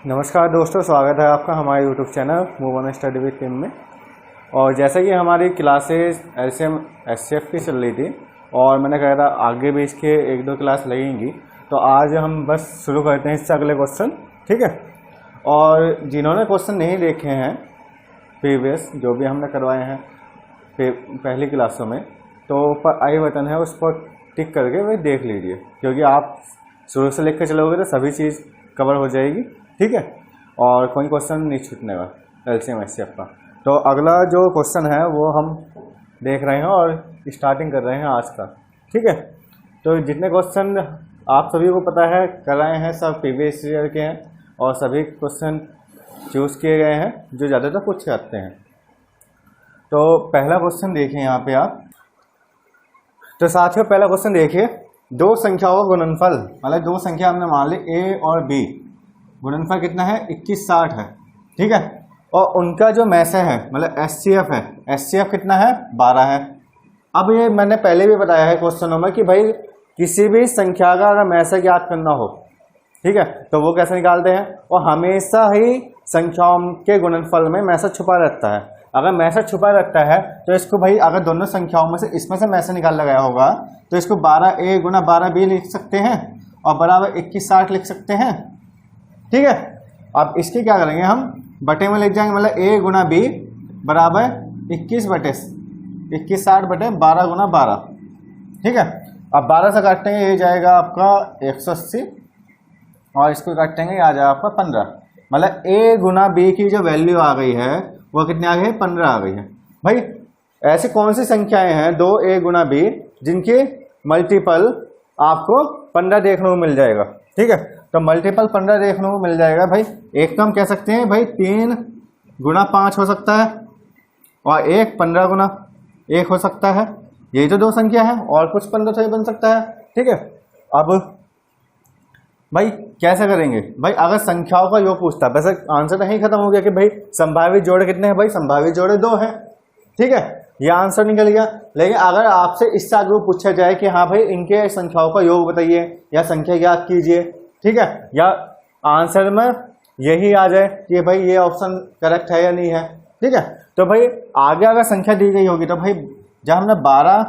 नमस्कार दोस्तों, स्वागत है आपका हमारे YouTube channel move on study with team में। और जैसा कि हमारी क्लासेस एलसीएम एचसीएफ की चल रही थी और मैंने कहा था आगे भी इसके एक दो क्लास लगेंगी, तो आज हम बस शुरू करते हैं इससे अगले क्वेश्चन। ठीक है। और जिन्होंने क्वेश्चन नहीं देखे हैं प्रीवियस जो भी हमने करवाए हैं पहली क्लासों में, तो ऊपर आई बटन है उस पर टिक करके वही देख लीजिए, क्योंकि आप शुरू से लिख के चलोगे तो सभी चीज़ कवर हो जाएगी। ठीक है। और कोई क्वेश्चन नहीं छूटने का एलसीएम एचसीएफ का। तो अगला जो क्वेश्चन है वो हम देख रहे हैं और स्टार्टिंग कर रहे हैं आज का। ठीक है। तो जितने क्वेश्चन आप सभी को पता है कराए हैं सब प्रीवियस ईयर के हैं और सभी क्वेश्चन चूज़ किए गए हैं जो ज़्यादातर पूछे जाते हैं। तो पहला क्वेश्चन देखिए यहाँ पे आप। तो साथियों पहला क्वेश्चन देखिए, दो संख्याओं का गुणनफल, मतलब दो संख्या हमने मान ली ए और बी, गुणनफल कितना है 2160 है। ठीक है। और उनका जो मैसे है मतलब एचसीएफ है, एचसीएफ कितना है 12 है। अब ये मैंने पहले भी बताया है क्वेश्चनों में कि भाई किसी भी संख्या का अगर मैसे ज्ञात करना हो, ठीक है, तो वो कैसे निकालते हैं। और हमेशा ही संख्याओं के गुणनफल में मैसे छुपा रहता है। अगर मैसे छुपा रहता है तो इसको भाई अगर दोनों संख्याओं में से इसमें से मैसे निकाल लगाया होगा तो इसको 12a गुना 12b लिख सकते हैं और बराबर 2160 लिख सकते हैं। ठीक है। अब इसके क्या करेंगे हम बटे में लिख जाएंगे, मतलब a गुना b बराबर 2160 बटे 12 गुना 12। ठीक है। अब 12 से काटेंगे ये जाएगा आपका 180 और इसको काटेंगे ये आ जाएगा आपका 15। मतलब a गुना b की जो वैल्यू आ गई है वो कितनी आ गई है 15 आ गई है। भाई ऐसी कौन सी संख्याएं हैं 2a गुना b जिनके मल्टीपल आपको 15 देखने को मिल जाएगा। ठीक है। तो मल्टीपल 15 देखने को मिल जाएगा। भाई एक तो हम कह सकते हैं भाई 3 गुना 5 हो सकता है और एक 15 गुना 1 हो सकता है। यही तो दो संख्या है और कुछ 15 से बन सकता है। ठीक है। अब भाई कैसे करेंगे, भाई अगर संख्याओं का योग पूछता है, वैसे आंसर नहीं खत्म हो गया कि भाई संभावित जोड़े कितने हैं, भाई संभावित जोड़े 2 हैं। ठीक है। यह आंसर निकल गया। लेकिन अगर आपसे इससे आगे पूछा जाए कि हाँ भाई इनके संख्याओं का योग बताइए या संख्या ज्ञात कीजिए, ठीक है, या आंसर में यही आ जाए कि भाई ये ऑप्शन करेक्ट है या नहीं है, ठीक है, तो भाई आगे अगर संख्या दी गई होगी तो भाई जब हमने 12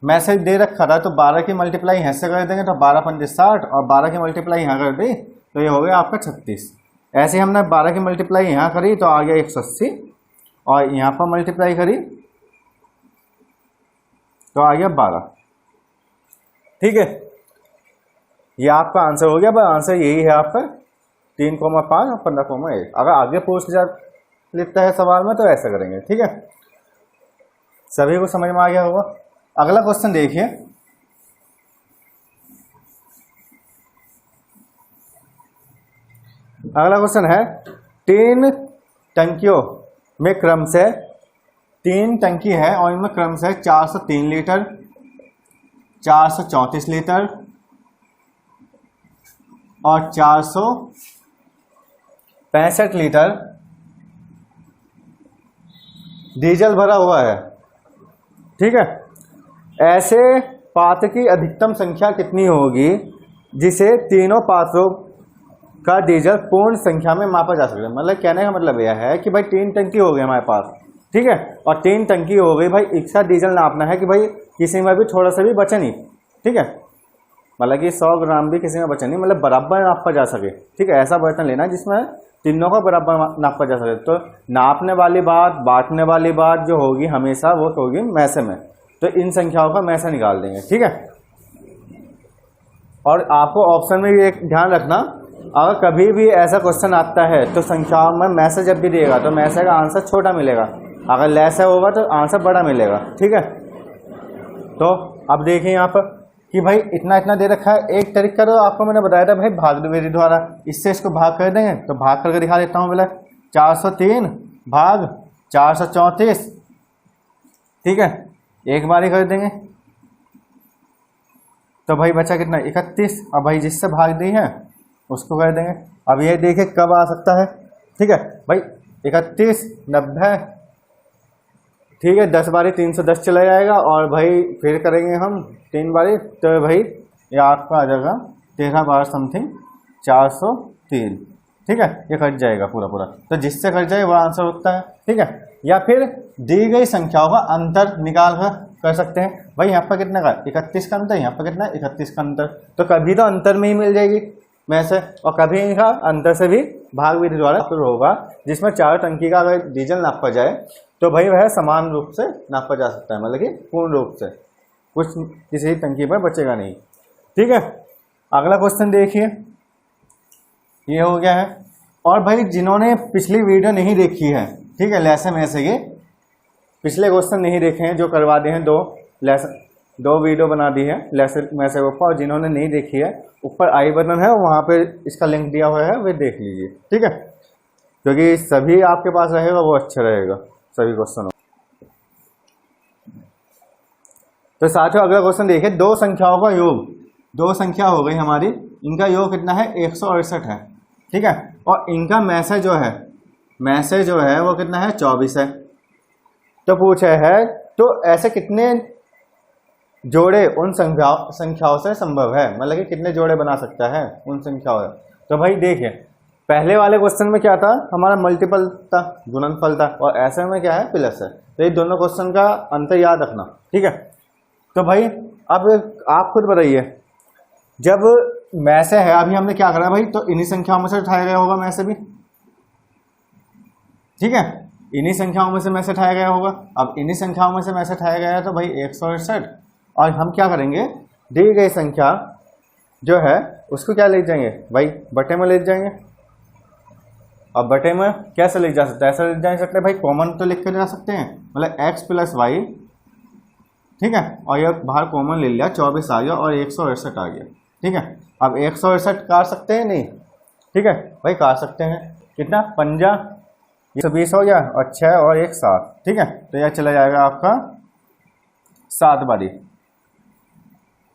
मैसेज दे रखा था तो 12 की मल्टीप्लाई यहाँ से कर देंगे तो 12 पंजे 60 और 12 की मल्टीप्लाई यहाँ कर दी तो ये हो गया आपका 36। ऐसे हमने 12 की मल्टीप्लाई यहाँ करी तो आ गया 180 और यहाँ पर मल्टीप्लाई करी तो आ गया 12। ठीक है। ये आपका आंसर हो गया। भाई आंसर यही है आपका 3,5 और 15,1। अगर आगे पूछ लिखता है सवाल में तो ऐसा करेंगे। ठीक है। सभी को समझ में आ गया होगा। अगला क्वेश्चन देखिए। अगला क्वेश्चन है 3 टंकियों में क्रम से 3 टंकी है और इनमें क्रम से 403 लीटर, 434 लीटर और 465 लीटर डीजल भरा हुआ है। ठीक है। ऐसे पात्र की अधिकतम संख्या कितनी होगी जिसे तीनों पात्रों का डीजल पूर्ण संख्या में मापा जा सकता है। मतलब कहने का मतलब यह है कि भाई 3 टंकी हो गई हमारे पास, ठीक है, और 3 टंकी हो गई। भाई एक साथ डीजल नापना है कि भाई किसी में भी थोड़ा सा भी बचे नहीं। ठीक है। मतलब कि 100 ग्राम भी किसी में बचे नहीं, मतलब बराबर नापा जा सके। ठीक है। ऐसा बर्तन लेना जिसमें तीनों का बराबर नापा जा सके। तो नापने वाली बात, बांटने वाली बात जो होगी हमेशा वो होगी मैसे में। तो इन संख्याओं का मैसे निकाल देंगे। ठीक है। और आपको ऑप्शन में भी एक ध्यान रखना, अगर कभी भी ऐसा क्वेश्चन आता है तो संख्याओं में मैसे जब भी देगा तो मैसे का आंसर छोटा मिलेगा, अगर लेसा होगा तो आंसर बड़ा मिलेगा। ठीक है। तो अब देखिए यहाँ पर कि भाई इतना इतना दे रखा है। एक तरीका तो आपको मैंने बताया था भाई भाग विधि द्वारा, इससे इसको भाग कर देंगे। तो भाग करके दिखा देता हूँ। बोला 403 भाग 434। ठीक है। एक बार ही कर देंगे तो भाई बचा कितना 31। अब भाई जिससे भाग दी है उसको कर देंगे। अब ये देखिए कब आ सकता है। ठीक है। भाई 31 90, ठीक है, 10 बारी 310 चला जाएगा और भाई फिर करेंगे हम 3 बारी तो भाई ये आपका आ जाएगा 13 बार समथिंग 403। ठीक है, ये कट जाएगा पूरा पूरा, तो जिससे कट जाए वह आंसर होता है। ठीक है, या फिर दी गई संख्याओं का अंतर निकाल कर सकते हैं। भाई यहाँ पर कितने का 31 का अंतर, यहाँ पर कितना 31 का अंतर, तो कभी तो अंतर में ही मिल जाएगी में से, और कभी इनका अंतर से भी भाग विधि द्वारा होगा, जिसमें 4 अंकी का अगर डिवीजन नापा जाए तो भाई वह समान रूप से नापा जा सकता है, मतलब कि पूर्ण रूप से, कुछ किसी अंकी पर बचेगा नहीं। ठीक है, अगला क्वेश्चन देखिए, ये हो गया है। और भाई जिन्होंने पिछली वीडियो नहीं देखी है, ठीक है, लेसन में से ये पिछले क्वेश्चन नहीं देखे हैं, जो करवा दिए हैं, 2 वीडियो बना दी है लेसन में से ऊपर, और जिन्होंने नहीं देखी है ऊपर आई बटन है, वहाँ पे इसका लिंक दिया हुआ है, वे देख लीजिए। ठीक है, क्योंकि सभी आपके पास रहेगा वो अच्छा रहेगा सभी क्वेश्चनों। तो साथियों अगला क्वेश्चन देखिए, 2 संख्याओं का योग, 2 संख्या हो गई हमारी, इनका योग कितना है 168 है। ठीक है, और इनका मैसेज जो है वो कितना है 24 है। तो पूछा है तो ऐसे कितने जोड़े उन संख्याओं से संभव है, मतलब कि कितने जोड़े बना सकता है उन संख्याओं से। तो भाई देखिए, पहले वाले क्वेश्चन में क्या था, हमारा मल्टीपल था, गुणनफल था, और ऐसे में क्या है प्लस है। तो ये दोनों क्वेश्चन का अंतर याद रखना। ठीक है, तो भाई अब आप खुद बताइए, जब में से है, अभी हमने क्या करा भाई, तो इन्हीं संख्याओं में से उठाया गया होगा में से भी। ठीक है, इन्हीं संख्याओं में से उठाया गया होगा। अब इन्हीं संख्याओं में से उठाया गया है, तो भाई 168, और हम क्या करेंगे, दी गई संख्या जो है उसको क्या ले जाएंगे भाई, बटे में ले जाएंगे। अब बटे में कैसे ले जा सकते हैं, ऐसा ले जा सकते हैं भाई, कॉमन तो लिख कर जा सकते हैं, मतलब x + y। ठीक है, और ये बाहर कॉमन ले लिया, 24 आ गया और 168 आ गया। ठीक है, अब 168 काट सकते हैं नहीं, ठीक है भाई काट सकते हैं, कितना 50, 120 हो गया, और 6 और 1 7। ठीक है, तो यह चला जाएगा आपका 7 बारी।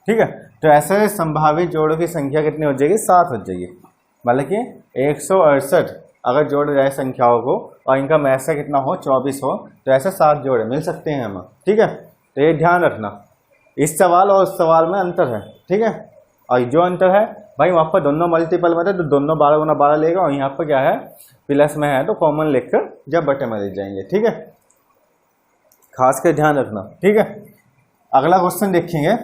ठीक है, तो ऐसे संभावित जोड़ों की संख्या कितनी हो जाएगी, 7 हो जाएगी, मतलब कि 168 अगर जोड़ जाए संख्याओं को, और इनका मैसे कितना हो 24 हो, तो ऐसे 7 जोड़े मिल सकते हैं हमें। ठीक है, तो ये ध्यान रखना, इस सवाल और उस सवाल में अंतर है। ठीक है, और जो अंतर है भाई वहाँ पर दोनों मल्टीपल में थे, तो दोनों 12 गुना 12 लेगा, और यहाँ पर क्या है प्लस में है, तो कॉमन लिखकर जब बटे में ले जाएंगे। ठीक है, खास कर ध्यान रखना। ठीक है, अगला क्वेश्चन देखेंगे,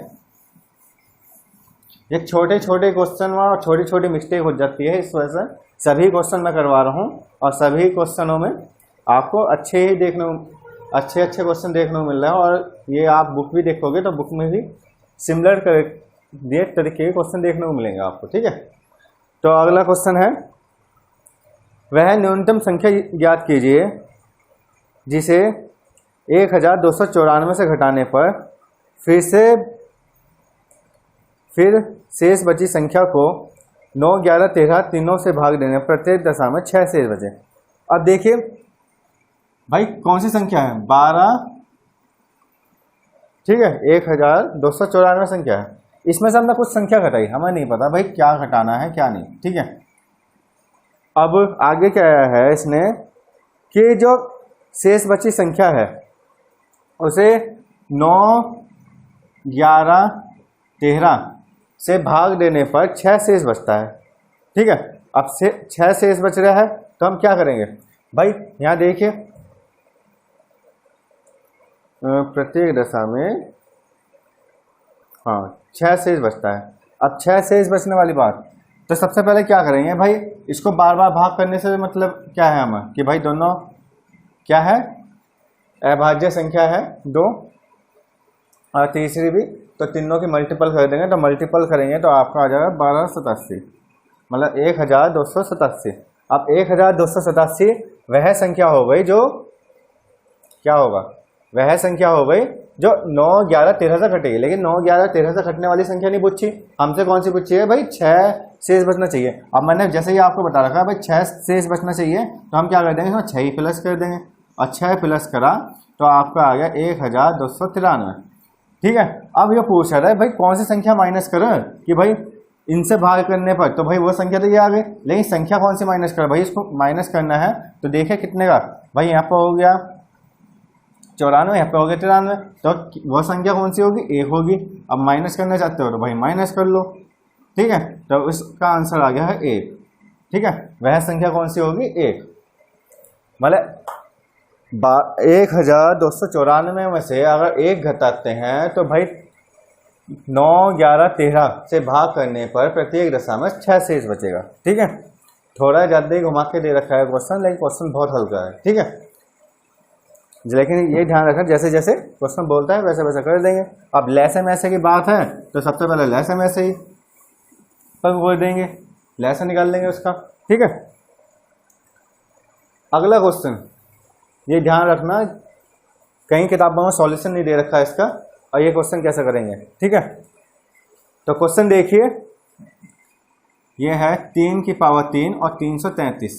ये छोटे छोटे क्वेश्चन में और छोटी छोटी मिस्टेक हो जाती है, इस वजह से सभी क्वेश्चन मैं करवा रहा हूँ, और सभी क्वेश्चनों में आपको अच्छे क्वेश्चन देखने को मिल रहा है। और ये आप बुक भी देखोगे तो बुक में भी सिमिलर तरीके के क्वेश्चन देखने को मिलेंगे आपको। ठीक है, तो अगला क्वेश्चन है, वह न्यूनतम संख्या ज्ञात कीजिए जिसे 1294 से घटाने पर फिर शेष बची संख्या को 9, 11, 13 तीनों से भाग देने प्रत्येक दशा में 6 शेष बचे। अब देखिए भाई कौन सी संख्या है, 12। ठीक है, 1294 संख्या है, इसमें से हमने कुछ संख्या घटाई, हमें नहीं पता भाई क्या घटाना है क्या नहीं। ठीक है, अब आगे क्या है इसने कि जो शेष बची संख्या है उसे 9, 11, 13 से भाग देने पर 6 शेष बचता है। ठीक है, अब से 6 शेष बच रहा है, तो हम क्या करेंगे भाई, यहाँ देखिए प्रत्येक दशा में, हाँ 6 शेष बचता है। अब 6 शेष बचने वाली बात, तो सबसे पहले क्या करेंगे भाई, इसको बार बार भाग करने से मतलब क्या है हमें कि भाई दोनों क्या है, अभाज्य संख्या है 2, और तीसरी भी, तो तीनों की मल्टीपल कर देंगे, तो मल्टीपल करेंगे तो आपका आ जाएगा 1287, मतलब 1287। अब 1287 वह संख्या हो गई जो क्या होगा, वह संख्या हो गई जो 9, 11, 13 से घटेगी, लेकिन 9, 11, 13 से घटने वाली संख्या नहीं पूछी हमसे, कौन सी पूछी है भाई 6 शेष बचना चाहिए। अब मैंने जैसे ही आपको बता रखा है भाई 6 शेष बचना चाहिए, तो हम क्या कर देंगे, 6 ही प्लस कर देंगे, और 6 प्लस करा तो आपका आ गया 1293। ठीक है, अब ये पूछ रहा है भाई कौन सी संख्या माइनस करें कि भाई इनसे भाग करने पर, तो भाई वो संख्या तो ये आ गई, लेकिन संख्या कौन सी माइनस करें भाई, इसको माइनस करना है। तो देखिए कितने का भाई, यहाँ पर हो गया 94, यहाँ पे हो गया 93, तो वो संख्या कौन सी होगी, 1 होगी। अब माइनस करना चाहते हो तो भाई माइनस कर लो। ठीक है, तो इसका आंसर आ गया है 1। ठीक है, वह संख्या कौन सी होगी? 1। मतलब 1294 में से अगर 1 घटाते हैं तो भाई 9, 11, 13 से भाग करने पर प्रत्येक दशा में 6 शेष बचेगा। ठीक है, थोड़ा ज़्यादा ही घुमा के दे रखा है क्वेश्चन, लेकिन क्वेश्चन बहुत हल्का है। ठीक है, लेकिन ये ध्यान रखना जैसे जैसे क्वेश्चन बोलता है वैसे वैसे कर देंगे। अब लहसम ऐसे की बात है तो सबसे पहले लहसम ऐसे ही पर बोल देंगे, लहसम निकाल लेंगे उसका। ठीक है, अगला क्वेश्चन ये ध्यान रखना, कई किताबों में सॉल्यूशन नहीं दे रखा है इसका, और ये क्वेश्चन कैसे करेंगे। ठीक है, तो क्वेश्चन देखिए, ये है 3 की पावर 3 और 333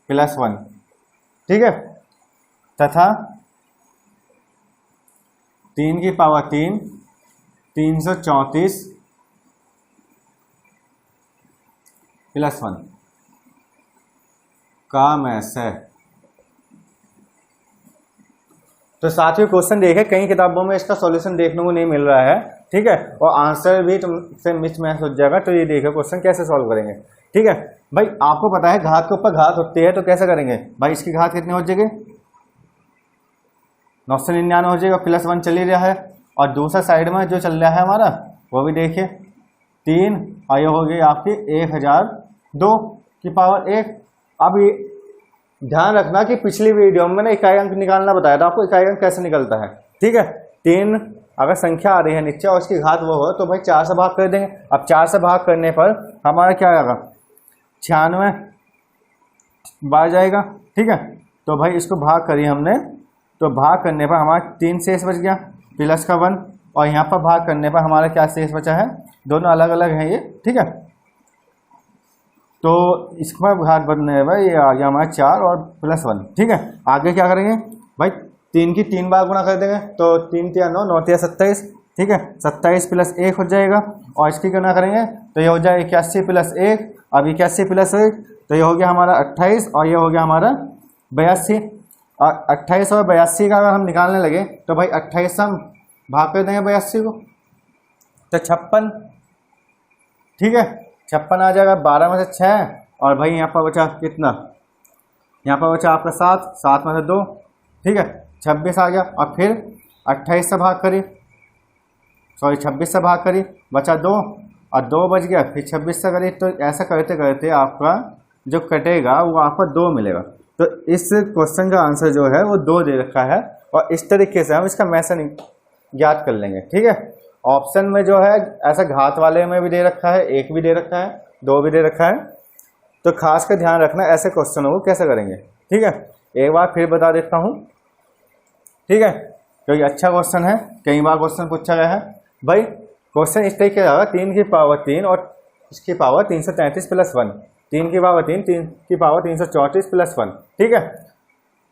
प्लस 1। ठीक है, तथा 3 की पावर 3 334 प्लस 1 का मैथ है। तो साथ ही क्वेश्चन देखे, कई किताबों में इसका सॉल्यूशन देखने को नहीं मिल रहा है। ठीक है, और आंसर भी तुमसे मिस मैच हो जाएगा। तो ये देखो क्वेश्चन कैसे सॉल्व करेंगे। ठीक है भाई, आपको पता है घात के ऊपर घात होती है, तो कैसे करेंगे भाई? इसकी घात कितनी हो जाएगी? 999 हो जाएगा, प्लस 1 चल ही रहा है, और दूसरा साइड में जो चल रहा है हमारा वो भी देखिए 3, और ये हो गई आपकी 1002 की पावर 1। अब ये ध्यान रखना कि पिछली वीडियो में मैंने इकाई अंक निकालना बताया था आपको, इकाई अंक कैसे निकलता है। ठीक है, 3 अगर संख्या आ रही है नीचे और उसकी घात वो हो तो भाई 4 से भाग कर देंगे। अब 4 से भाग करने पर हमारा क्या आएगा? 96 बार जाएगा। ठीक है, तो भाई इसको भाग करिए हमने, तो भाग करने पर हमारा 3 शेष बच गया प्लस का 1, और यहाँ पर भाग करने पर हमारा क्या शेष बचा है? दोनों अलग अलग हैं ये। ठीक है, तो इसका घात बनने पर ये आ गया हमारा 4 और प्लस 1। ठीक है, आगे क्या करेंगे भाई? 3 की 3 बार गुणा कर देंगे, तो 3 3 9, 9 3 27। ठीक है, 27 प्लस 1 हो जाएगा, और इसकी गुणा करेंगे तो ये हो जाए 81 प्लस 1। अब 81 प्लस 1 तो ये हो गया हमारा 28, और ये हो गया हमारा 82। और 28 और 82 का अगर हम निकालने लगे तो भाई 28 से हम भाग कर देंगे 82 को, तो 56। ठीक है, 56 आ जाएगा, 12 में से 6, और भाई यहाँ पर बचा कितना? यहाँ पर बचा आपका 7, 7 में से 2। ठीक है, 26 आ गया, और फिर 28 से भाग करी, 26 से भाग करी, बचा 2, और 2 बच गया, फिर 26 से करी। तो ऐसा करते करते आपका जो कटेगा वो आपको 2 मिलेगा। तो इस क्वेश्चन का आंसर जो है वो 2 दे रखा है, और इस तरीके से हम इसका मैथड ज्ञात कर लेंगे। ठीक है, ऑप्शन में जो है ऐसा घात वाले में भी दे रखा है, 1 भी दे रखा है, 2 भी दे रखा है। तो खास कर ध्यान रखना ऐसे क्वेश्चनों को कैसे करेंगे। ठीक है, एक बार फिर बता देता हूँ। ठीक है, क्योंकि अच्छा क्वेश्चन है, कई बार क्वेश्चन पूछा गया है। भाई क्वेश्चन इस तरीके का, 3 की पावर 3 और इसकी पावर 333 प्लस 1, 3 की पावर 3, 3 की पावर 334 प्लस 1। ठीक है,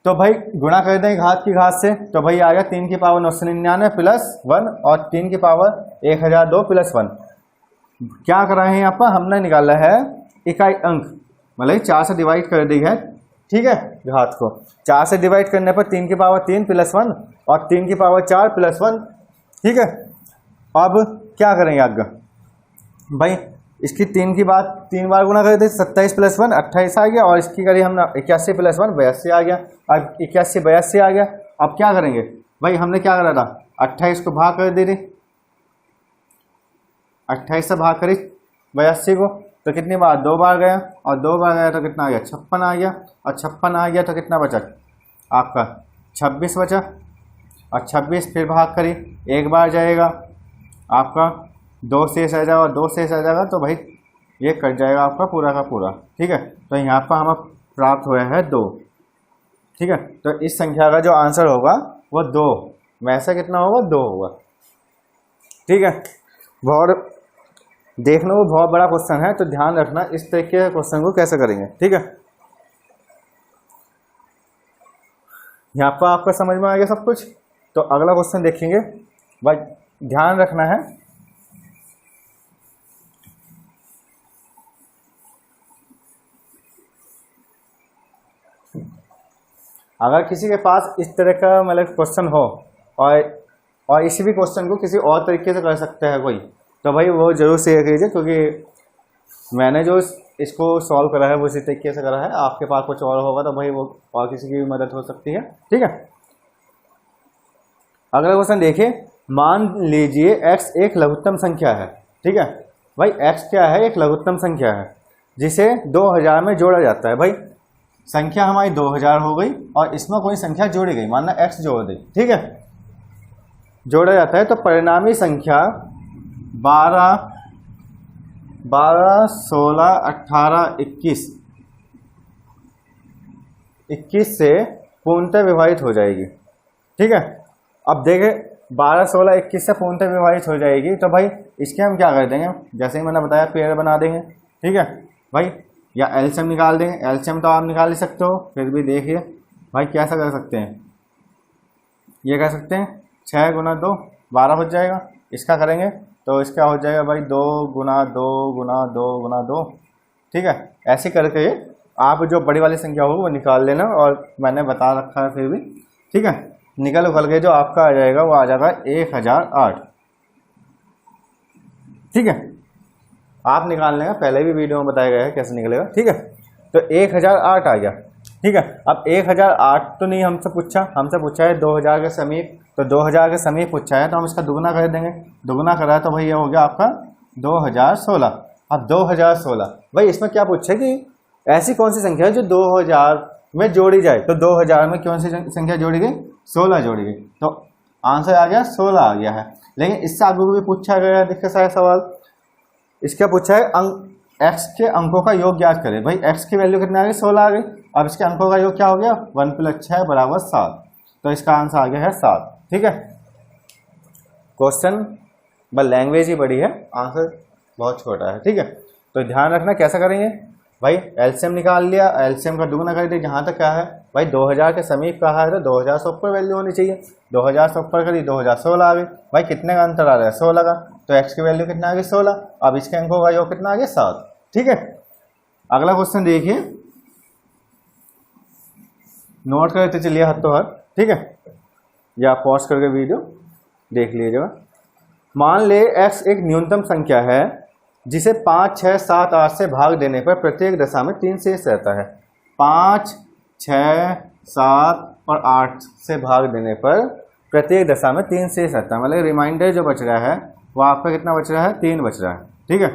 तो भाई गुणा कर दें घात की घात से, तो भाई आ गया 3 की पावर 999 प्लस 1 और 3 की पावर 1002 प्लस 1। क्या कर रहे हैं यहाँ पर? हमने निकाला है इकाई अंक, मतलब 4 से डिवाइड कर दी है। ठीक है, घात को 4 से डिवाइड करने पर 3 की पावर 3 प्लस 1 और 3 की पावर 4 प्लस 1। ठीक है, अब क्या करेंगे आगे भाई? इसकी 3 की बात 3 बार गुणा कर दी, 27 प्लस 1 28 आ गया, और इसकी करी हमने 81 प्लस 1 82 आ गया। अब 81 82 आ गया। अब क्या करेंगे भाई? हमने क्या करा था? 28 को भाग कर दे दी, 28 से भाग करी 82 को, तो कितनी बार? 2 बार गया, और 2 बार गया तो कितना आ गया? 56 आ गया, और 56 आ गया तो कितना बचा आपका? 26 बचा, और 26 फिर भाग करी, 1 बार जाएगा आपका, 2 शेष आ जाएगा, 2 शेष आ जाएगा, तो भाई ये कट जाएगा आपका पूरा का पूरा। ठीक है, तो यहाँ पर हमें प्राप्त हुआ है 2। ठीक है, तो इस संख्या का जो आंसर होगा वो 2 में से कितना होगा? 2 होगा। ठीक है, बहुत देखने को बहुत बड़ा क्वेश्चन है, तो ध्यान रखना इस तरीके के क्वेश्चन को कैसे करेंगे। ठीक है, यहाँ पर आपको समझ में आ गया सब कुछ। तो अगला क्वेश्चन देखेंगे, भाई ध्यान रखना है अगर किसी के पास इस तरह का मतलब क्वेश्चन हो और इसी भी क्वेश्चन को किसी और तरीके से कर सकते हैं कोई, तो भाई वो जरूर शेयर कीजिए, क्योंकि मैंने जो इसको सॉल्व करा है वो इसी तरीके से करा है। आपके पास कुछ और होगा तो भाई वो और किसी की भी मदद हो सकती है, ठीक है। अगला क्वेश्चन देखिए, मान लीजिए x एक लघुत्तम संख्या है, ठीक है भाई। x क्या है? एक लघुत्तम संख्या है जिसे 2000 में जोड़ा जाता है। भाई संख्या हमारी 2000 हो गई और इसमें कोई संख्या जोड़ी गई, मानना x जोड़ दी, ठीक है, जोड़ा जाता है। तो परिणामी संख्या 12, 16, 18, 21 से पूर्णतः विभाजित हो जाएगी, ठीक है। अब देखें 12, 16, 21 से पूर्णतः विभाजित हो जाएगी तो भाई इसके हम क्या कर देंगे, जैसे ही मैंने बताया पेयर बना देंगे, ठीक है भाई, या एलसीएम निकाल देंगे। एलसीएम तो आप निकाल ही सकते हो, फिर भी देखिए भाई कैसा कर सकते हैं, ये कर सकते हैं 6 गुना 2 12 हो जाएगा। इसका करेंगे तो इसका हो जाएगा भाई 2 गुना 2 गुना 2 गुना 2, ठीक है। ऐसे करके आप जो बड़ी वाली संख्या होगी वो निकाल लेना, और मैंने बता रखा है फिर भी, ठीक है। निकल उकल के जो आपका आ जाएगा वो आ जाएगा 1008, ठीक है। आप निकाल लेंगे, पहले भी वीडियो में बताया गया है कैसे निकलेगा, ठीक है। तो 1008 आ गया, ठीक है। अब 1008 तो नहीं हमसे पूछा है 2000 के समीप, तो 2000 के समीप पूछा है तो हम इसका दुगना कर देंगे। दुगना करा है तो भाई ये हो गया आपका 2016। अब 2016 भाई इसमें क्या पूछा है कि ऐसी कौन सी संख्या है जो 2000 में जोड़ी जाए, तो 2000 में कौन सी संख्या जोड़ी गई, 16 जोड़ी गई, तो आंसर आ गया 16 आ गया है। लेकिन इससे आगे भी पूछा गया है, देखिए सारा सवाल इसका पूछा है x के अंकों का योग ज्ञात करें। भाई x की वैल्यू कितनी आ गई, 16 आ गई। अब इसके अंकों का योग क्या हो गया, 1 + 6 = 7, तो इसका आंसर आ गया है 7, ठीक है। क्वेश्चन बस लैंग्वेज ही बड़ी है, आंसर बहुत छोटा है, ठीक है। तो ध्यान रखना कैसा करेंगे भाई, एलसीएम निकाल लिया, एलसीएम का दुगना कर दिया। जहाँ तक क्या है भाई 2000 के समीप कहा है तो 2000 से ऊपर वैल्यू होनी चाहिए। 2000 से ऊपर करी 2016 आ गई। भाई कितने का अंतर आ रहा है, 16 का, तो x की वैल्यू कितना आ गई, 16। अब इसके अंकों का योग कितना आ गया, 7, ठीक है। अगला क्वेश्चन देखिए, नोट करते चलिए हाथों हाथ, ठीक है, या पॉज करके वीडियो देख लीजिएगा। मान ले x एक न्यूनतम संख्या है जिसे 5, 6, 7, 8 से भाग देने पर प्रत्येक दशा में 3 शेष रहता है। 5, 6, 7 और 8 से भाग देने पर प्रत्येक दशा में 3 शेष रहता है, मतलब रिमाइंडर जो बच रहा है वो आपका कितना बच रहा है, 3 बच रहा है, ठीक है।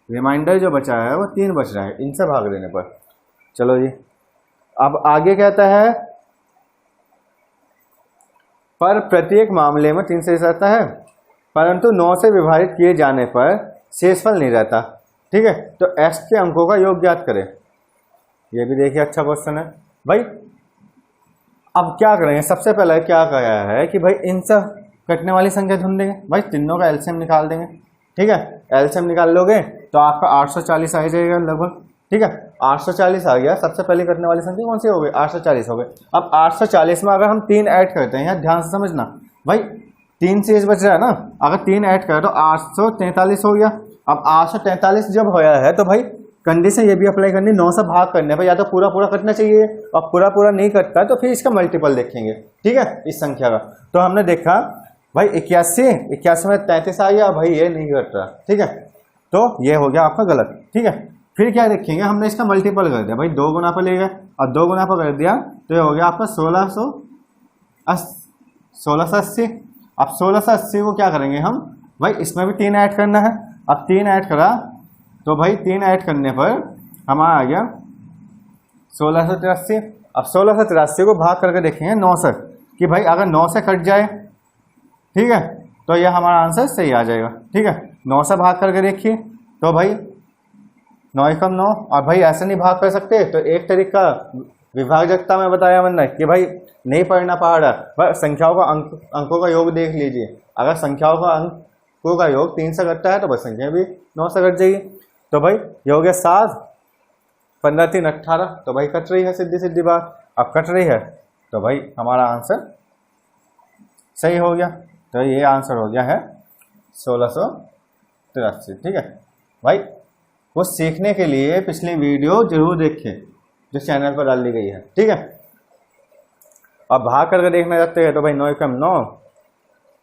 रिमाइंडर जो बचा है वो 3 बच रहा है इनसे भाग देने पर। चलो जी, अब आगे कहता है पर प्रत्येक मामले में 3 शेष रहता है, परंतु 9 से विभाजित किए जाने पर शेषफल नहीं रहता, ठीक है। तो x के अंकों का योग ज्ञात करें। ये भी देखिए अच्छा क्वेश्चन है भाई। अब क्या करेंगे, सबसे पहले क्या कहा है कि भाई इनसे कटने वाली संख्या ढूंढेंगे। भाई तीनों का एलसीएम निकाल देंगे, ठीक है। एलसीएम निकाल लोगे तो आपका 840 आ जाएगा लगभग, ठीक है। 840 आ गया, सबसे पहले कटने वाली संख्या कौन सी हो गई, 840 हो गई। अब 840 में अगर हम 3 ऐड करते हैं, यहाँ ध्यान से समझना भाई, 3 शेष बच रहा है ना, अगर 3 ऐड करें तो 843 हो गया। अब 843 जब होया है तो भाई कंडीशन ये भी अप्लाई करनी, 9 से भाग करने पर या तो पूरा पूरा कटना चाहिए, और पूरा पूरा नहीं कटता तो फिर इसका मल्टीपल देखेंगे, ठीक है, इस संख्या का। तो हमने देखा भाई 81 में 33 आ गया, भाई ये नहीं कट रहा, ठीक है, तो ये हो गया आपका गलत, ठीक है। फिर क्या देखेंगे, हमने इसका मल्टीपल कर दिया, भाई 2 गुना पर ले गए और 2 गुना पर कर दिया तो ये हो गया आपका 1680। अब 1680 को क्या करेंगे हम, भाई इसमें भी 3 ऐड करना है। अब 3 ऐड करा तो भाई 3 ऐड करने पर हमारा आ गया 1683। अब 1683 को भाग करके देखेंगे 9 से कि भाई अगर 9 से कट जाए, ठीक है, तो यह हमारा आंसर सही आ जाएगा, ठीक है। 9 से भाग करके देखिए तो भाई 9 एकम 9, और भाई ऐसे नहीं भाग कर सकते तो एक तरीका विभाजकता में बताया मैंने कि भाई नहीं पढ़ना पड़ रहा, पर संख्याओं का अंकों का योग देख लीजिए। अगर संख्याओं का अंकों का योग 3 से कटता है तो बस संख्या भी 9 से कट जाएगी। तो भाई ये हो गया 7, 15, 3, 18, तो भाई कट रही है, सीधी सीधी बात। अब कट रही है तो भाई हमारा आंसर सही हो गया। तो ये आंसर हो गया है 1683, ठीक है भाई। वो सीखने के लिए पिछली वीडियो जरूर देखें जो चैनल पर डाल दी गई है, ठीक है। अब भाग करके देखना चाहते हैं तो भाई 9 एकम 9,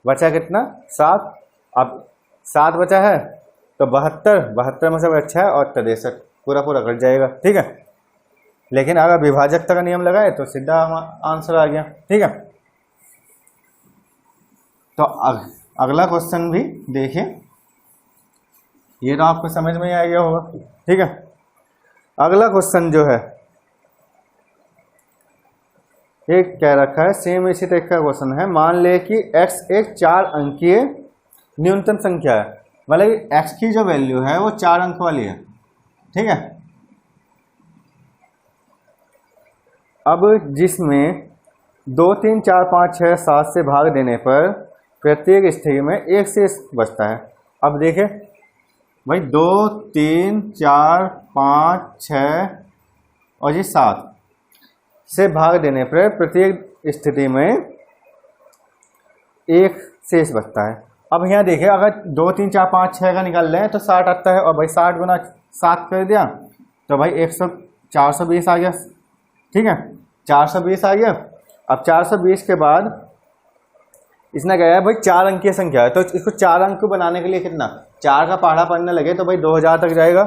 बचा कितना 7। अब 7 बचा है तो 72 में से अच्छा है और 63 पूरा पूरा कट जाएगा, ठीक है। लेकिन अगर विभाजकता का नियम लगाए तो सीधा आंसर आ गया, ठीक है। तो अगला क्वेश्चन भी देखिए, ये तो आपको समझ में ही आ गया होगा, ठीक है। अगला क्वेश्चन जो है ये क्या रखा है, सेम इसी टाइप का क्वेश्चन है। मान ले कि x एक 4 अंकीय न्यूनतम संख्या है, मतलब x की जो वैल्यू है वो 4 अंक वाली है, ठीक है। अब जिसमें 2 3 4 5 6 7 से भाग देने पर प्रत्येक स्थिति में एक शेष बचता है। अब देखें भाई 2 3 4 5 6 और ये 7 से भाग देने पर प्रत्येक स्थिति में एक शेष बचता है। अब यहाँ देखिए, अगर 2 3 4 5 6 का निकाल लें तो 60 आता है, और भाई 60 गुना 7 कर दिया तो भाई 420 आ गया, ठीक है। 420 आ गया। अब 420 के बाद इसने कहा है भाई 4 अंकीय संख्या है, तो इसको 4 अंक बनाने के लिए कितना 4 का पहाड़ा पढ़ने लगे तो भाई 2000 तक जाएगा,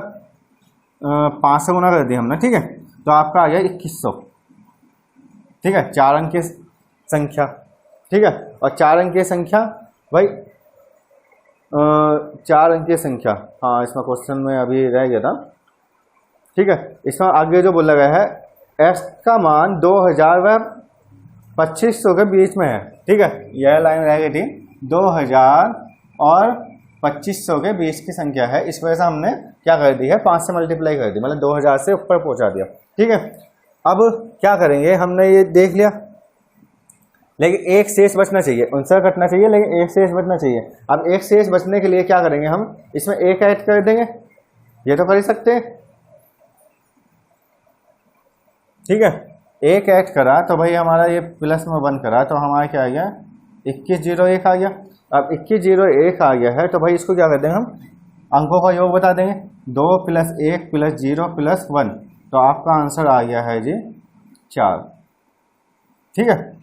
500 गुना कर दिया हमने, ठीक है। तो आपका आ गया 2100, ठीक है। 4 अंकीय संख्या, ठीक है। और 4 अंकीय संख्या भाई 4 अंकीय संख्या, हाँ इसमें क्वेश्चन में अभी रह गया था, ठीक है। इसमें आगे जो बोला गया है x का मान 2000 व 2500 के बीच में है, ठीक है। यह लाइन रह गई थी, 2000 और 2500 के बीच की संख्या है, इस वजह से हमने क्या कर दी है 5 से मल्टीप्लाई कर दी, मतलब 2000 से ऊपर पहुंचा दिया, ठीक है। अब क्या करेंगे, हमने ये देख लिया, लेकिन एक शेष बचना चाहिए, उनसे कटना चाहिए लेकिन एक शेष बचना चाहिए। अब एक शेष बचने के लिए क्या करेंगे, हम इसमें एक ऐड कर देंगे, ये तो कर ही सकते हैं, ठीक है। एक ऐड करा तो भाई हमारा ये प्लस में 1 करा तो हमारा क्या आ गया 2101 आ गया। अब 2101 आ गया है तो भाई इसको क्या कर देंगे, हम अंकों का योग बता देंगे, 2 + 1 + 0 + 1, तो आपका आंसर आ गया है जी 4, ठीक है।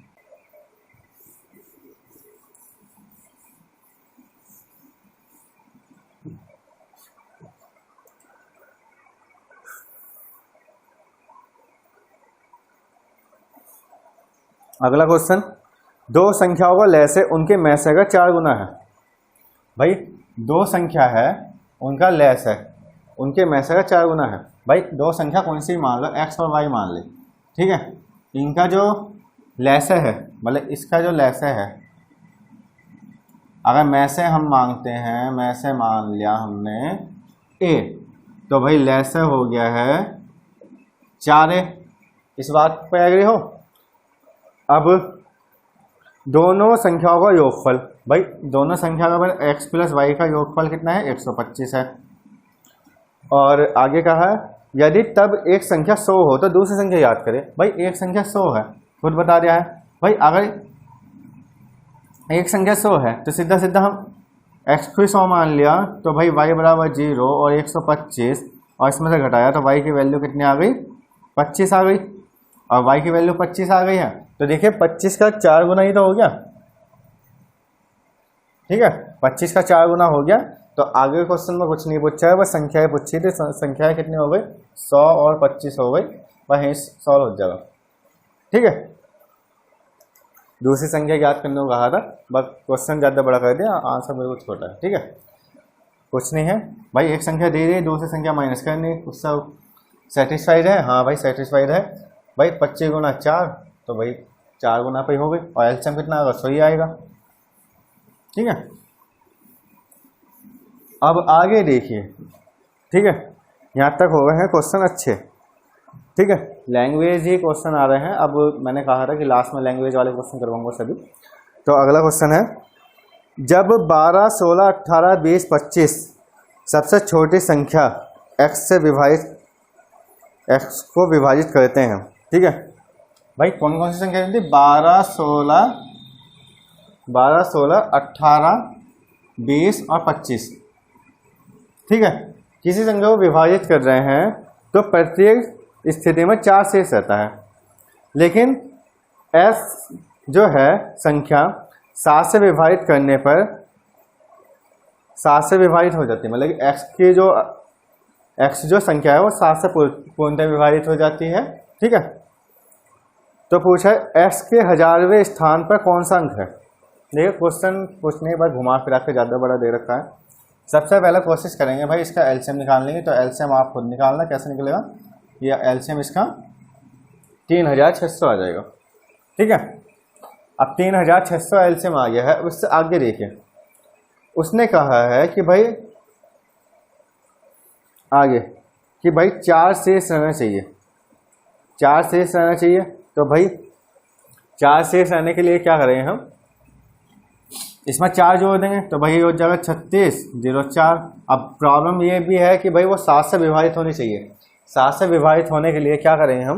अगला क्वेश्चन, 2 संख्याओं का लय से उनके मैसे का 4 गुना है। भाई 2 संख्या है, उनका लय है उनके मैसे का 4 गुना है। भाई 2 संख्या कौन सी मान लो, x और y मान ले, ठीक है। इनका जो लय है, मतलब इसका जो लय है, अगर मैसे हम मांगते हैं, मैसे मान लिया हमने a, तो भाई लय हो गया है 4a, इस बात पे एग्री हो। अब दोनों संख्याओं का योगफल, भाई दोनों संख्या का x + y का योगफल कितना है 125 है। और आगे कहा है यदि तब एक संख्या 100 हो तो दूसरी संख्या याद करें। भाई एक संख्या 100 है, खुद बता दिया है। भाई अगर एक संख्या 100 है तो सीधा सीधा हम x को 100 मान लिया तो भाई y = 0 और 125, और इसमें से घटाया तो y की वैल्यू कितनी आ गई 25 आ गई, और y की वैल्यू 25 आ गई है। तो देखिए 25 का 4 गुना ही तो हो गया, ठीक है। 25 का 4 गुना हो गया। तो आगे क्वेश्चन में कुछ नहीं पूछा है, बस संख्याएं पूछी थी, संख्याएं कितनी हो गई 100 और 25 हो गई, वही सॉल्व हो जाएगा, ठीक है। दूसरी संख्या याद करने को कहा था, बस क्वेश्चन ज़्यादा बड़ा कर दिया, आंसर बिल्कुल छोटा है, ठीक है। कुछ नहीं है भाई, एक संख्या दे दी, दूसरी संख्या माइनस करनी, उससे सेटिस्फाइड है, हाँ भाई सेटिस्फाइड है। भाई 25 गुना 4 तो भाई 4 गुना पे हो गई, और एलसीएम कितना आएगा 100 ही आएगा, ठीक है। अब आगे देखिए, ठीक है, यहाँ तक हो गए हैं क्वेश्चन अच्छे, ठीक है। लैंग्वेज ही क्वेश्चन आ रहे हैं, अब मैंने कहा था कि लास्ट में लैंग्वेज वाले क्वेश्चन करवाऊंगा सभी। तो अगला क्वेश्चन है, जब 12 16 18 20 25 सबसे छोटी संख्या x से विभाजित x को विभाजित करते हैं, ठीक है। भाई कौन कौन सी संख्या थी 12 16 18 20 और 25, ठीक है। किसी संख्या को विभाजित कर रहे हैं तो प्रत्येक स्थिति में 4 शेष रहता है, लेकिन f जो है संख्या 7 से विभाजित करने पर 7 से विभाजित हो जाती है, मतलब कि x की जो x जो संख्या है वो 7 से पूर्णतः विभाजित हो जाती है। ठीक है, तो पूछा है x के 1000वें स्थान पर कौन सा अंक है। देखिए क्वेश्चन पूछने के बाद घुमा फिरा के ज़्यादा बड़ा दे रखा है। सबसे पहले कोशिश करेंगे भाई इसका एलसीएम निकालने की, तो एलसीएम आप खुद निकालना कैसे निकलेगा। ये एलसीएम इसका 3600 आ जाएगा। ठीक है, अब 3600 एलसीएम आ गया है। उससे आगे देखिए, उसने कहा है कि भाई आगे कि भाई 4 शेष रहना चाहिए, 4 शेष रहना चाहिए। तो भाई 4 शेष रहने के लिए क्या करेंगे हम, इसमें 4 जोड़ देंगे तो भाई हो जाएगा 36 04। अब प्रॉब्लम ये भी है कि भाई वो 7 से विभाजित होनी चाहिए। 7 से विभाजित होने के लिए क्या करेंगे हम,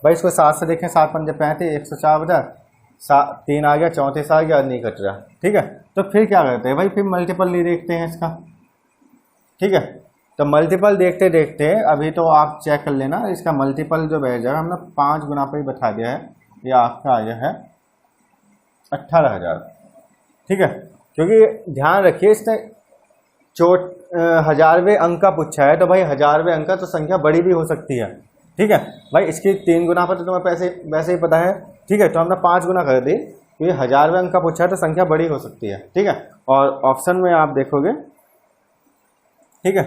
भाई इसको 7 से देखें, 7 पंजे 35, 104 बचा 3 आ गया, 34 आ गया, नहीं कट रहा। ठीक है, तो फिर क्या करते हैं भाई, फिर मल्टीपल नहीं देखते हैं इसका। ठीक है, तो मल्टीपल देखते देखते अभी तो आप चेक कर लेना, इसका मल्टीपल जो बैठ जाएगा हमने 5 गुना पर ही बता दिया है, ये आपका आ गया है 18,000। ठीक है, क्योंकि ध्यान रखिए इसने 1000वें अंक का पूछा है, तो भाई 1000वें अंक का तो संख्या बड़ी भी हो सकती है। ठीक है भाई, इसकी 3 गुना पर तो तुम्हें वैसे ही पता है। ठीक है, तो हमने 5 गुना कर दी, तो ये 1000वें अंक का पूछा है तो संख्या बड़ी हो सकती है। ठीक है, और ऑप्शन में आप देखोगे। ठीक है,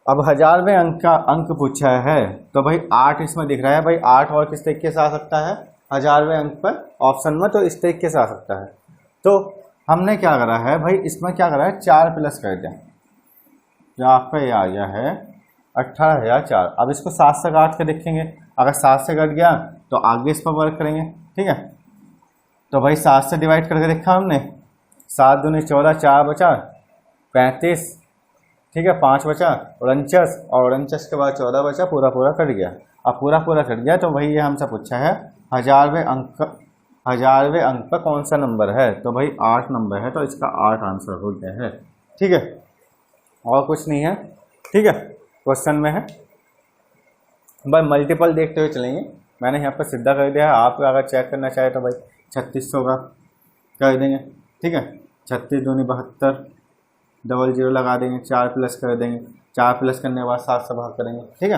अब 1000वें अंक पूछा है तो भाई 8 इसमें दिख रहा है। भाई 8 और किस तरीके से आ सकता है 1000वें अंक पर ऑप्शन में, तो इस तरीके से आ सकता है। तो हमने क्या करा है भाई, इसमें क्या करा है 4 प्लस कर दिया, जो आपका ये आ गया है 18,004। अब इसको 7 से काट के देखेंगे, अगर 7 से कट गया तो आगे इस पर वर्क करेंगे। ठीक है, तो भाई 7 से डिवाइड करके देखा हमने, 7 दूनी 14, 4 बचा 35। ठीक है, 5 बचा 49, और 49 के बाद 14 बचा, पूरा पूरा कट गया। अब पूरा पूरा कट गया तो भाई ये हमसे पूछा है 1000वें अंक पर कौन सा नंबर है, तो भाई 8 नंबर है, तो इसका 8 आंसर हो गया है। ठीक है, और कुछ नहीं है। ठीक है, क्वेश्चन में है भाई मल्टीपल देखते हुए चलेंगे। मैंने यहाँ पर सीधा कर दिया है, आप अगर चेक करना चाहे तो भाई 3600 का कर देंगे। ठीक है, 36 दूनी 72, 00 लगा देंगे, 4 प्लस कर देंगे, 4 प्लस करने के बाद 7 से भाग करेंगे। ठीक है,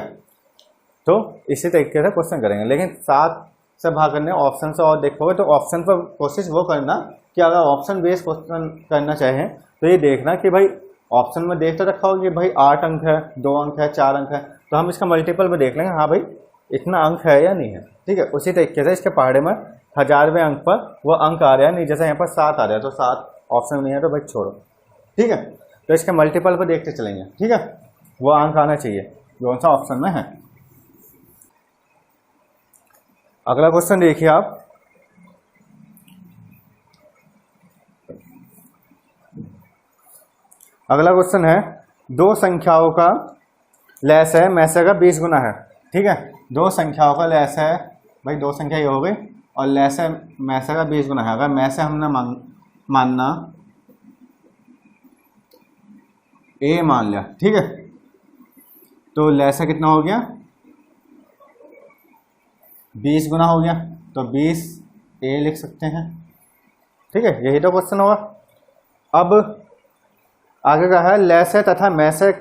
तो इसी तरीके से क्वेश्चन करेंगे, लेकिन 7 से भाग करने ऑप्शन से और देखोगे तो ऑप्शन पर कोशिश वो करना कि अगर ऑप्शन बेस्ड क्वेश्चन करना चाहें तो ये देखना कि भाई ऑप्शन में देख तो रखा होगा कि भाई 8 अंक है, 2 अंक है, 4 अंक है, तो हम इसका मल्टीपल में देख लेंगे हाँ भाई इतना अंक है या नहीं है। ठीक है, उसी तरीके से इसके पहाड़े में 1000वें अंक पर वो अंक आ रहा है नहीं, जैसे यहाँ पर 7 आ रहा है तो 7 ऑप्शन नहीं है तो भाई छोड़ो। ठीक है, तो इसके मल्टीपल पर देखते चलेंगे। ठीक है, वो अंक आना चाहिए कौन सा ऑप्शन में है। अगला क्वेश्चन देखिए आप, अगला क्वेश्चन है 2 संख्याओं का लैस है मैसे का 20 गुना है। ठीक है, 2 संख्याओं का लैस है, भाई 2 संख्या ये हो गई और लैस है मैसे का 20 गुना है। अगर मैसे हमने मानना ए मान लिया, ठीक है, तो लैसा कितना हो गया 20 गुना हो गया, तो 20 ए लिख सकते हैं। ठीक है, यही तो क्वेश्चन होगा। अब आगे का है लैसे तथा मैसे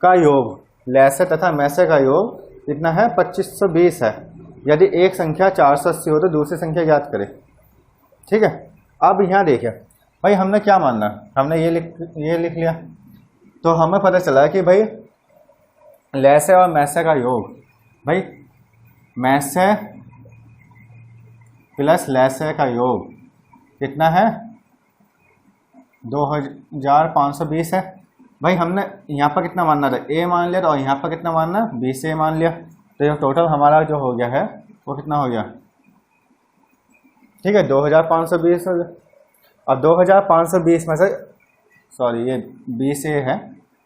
का योग, लैसे तथा मैसे का योग कितना है 2520 है। यदि एक संख्या 480 हो तो दूसरी संख्या ज्ञात करें। ठीक है, अब यहाँ देखिए भाई हमने क्या मानना, हमने ये लिख लिया, तो हमें पता चला कि भाई लैसे और मैसे का योग, भाई मैसे प्लस लैसे का योग कितना है 2520 है। भाई हमने यहाँ पर कितना मानना था ए मान लिया, तो यहाँ पर कितना मानना 20 ए मान लिया, तो ये टोटल हमारा जो हो गया है वो कितना हो गया। ठीक है, 2520 हो गया। अब 2520 में से सॉरी ये 20 ए है,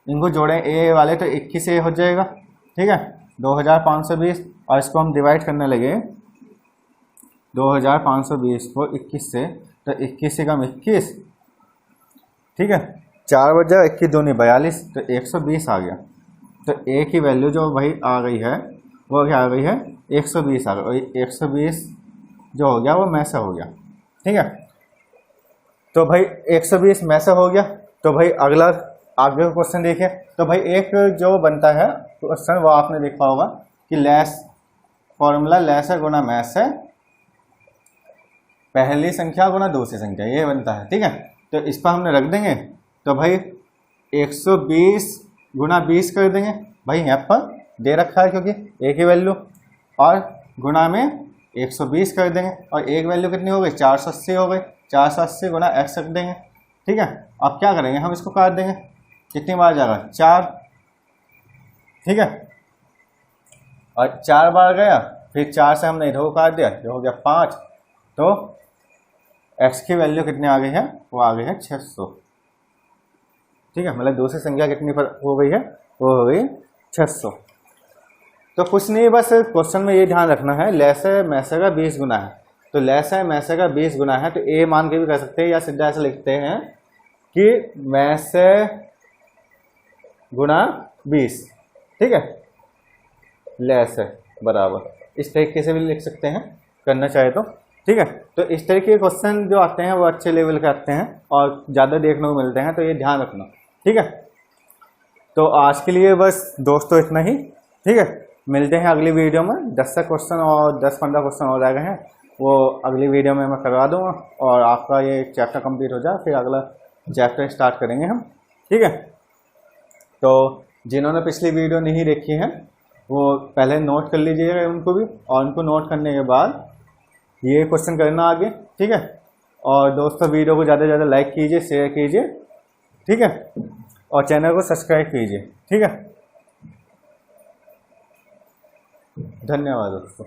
इनको जोड़ें ए वाले तो 21 ए हो जाएगा। ठीक है, 2520 और इसको हम डिवाइड करने लगे 2520 को 21 से, तो 21 से कम 21, ठीक है, 4 बजा 21 दूनी 42, तो 120 आ गया। तो ए की वैल्यू जो भाई आ गई है वो क्या आ गई है 120 आ गई, और 120 जो हो गया वो मैसे हो गया। ठीक है, तो भाई 120 मैसे हो गया, तो भाई अगला आगे का क्वेश्चन देखिए। तो भाई एक जो बनता है क्वेश्चन वो आपने देखा होगा कि लेस फॉर्मूला लेस है गुना मैस है, पहली संख्या गुना दूसरी संख्या, ये बनता है। ठीक है, तो इस पर हमने रख देंगे। तो भाई 120 गुना 20 कर देंगे, भाई यहाँ पर दे रखा है क्योंकि एक ही वैल्यू, और गुना में 120 कर देंगे, और एक वैल्यू कितनी हो गई 480 हो गई, 480 गुना x रख देंगे। ठीक है, अब क्या करेंगे हम इसको काट देंगे, कितनी बार जाएगा 4। ठीक है, और 4 बार गया, फिर 4 से हमने इधर को काट दिया, ये हो गया 5। तो x की वैल्यू कितनी आ गई है, वो आ गई है 600। ठीक है, मतलब दूसरी संख्या कितनी पर हो गई है, वो हो गई 600। तो कुछ नहीं, बस क्वेश्चन में ये ध्यान रखना है लेस है मैसे का 20 गुना है, तो लेस है मैसे का 20 गुना है, तो ए मान के भी कर सकते हैं या सीधा ऐसे लिखते हैं कि मैसे गुना 20। ठीक है, लेस है बराबर, इस तरीके से भी लिख सकते हैं करना चाहे तो। ठीक है, तो इस तरीके के क्वेश्चन जो आते हैं वो अच्छे लेवल के आते हैं और ज़्यादा देखने को मिलते हैं, तो ये ध्यान रखना। ठीक है, तो आज के लिए बस दोस्तों इतना ही। ठीक है, मिलते हैं अगली वीडियो में। 10 क्वेश्चन और 10-15 क्वेश्चन हो रह गए हैं, वो अगली वीडियो में मैं करवा दूंगा, और आपका ये चैप्टर कंप्लीट हो जाए फिर अगला चैप्टर स्टार्ट करेंगे हम। ठीक है, तो जिन्होंने पिछली वीडियो नहीं देखी है वो पहले नोट कर लीजिएगा उनको भी, और उनको नोट करने के बाद ये क्वेश्चन करना आगे। ठीक है, और दोस्तों वीडियो को ज़्यादा से ज़्यादा लाइक कीजिए, शेयर कीजिए। ठीक है, और चैनल को सब्सक्राइब कीजिए। ठीक है, धन्यवाद दोस्तों।